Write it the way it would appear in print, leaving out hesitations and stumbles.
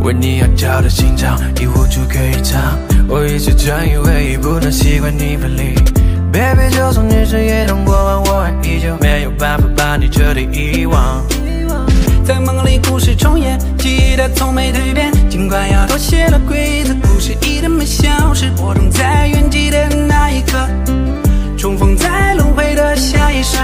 为你而跳的心脏已无处可以藏，我一直转以为已不能习惯你分离 Baby 就算你是夜灯过完，我还依旧没有办法把你彻底遗忘。在梦里故事重演，记忆它从没蜕变，尽管要妥协了规则，故事一点没消失，我等在原地的那一刻，重逢在轮回的下一世。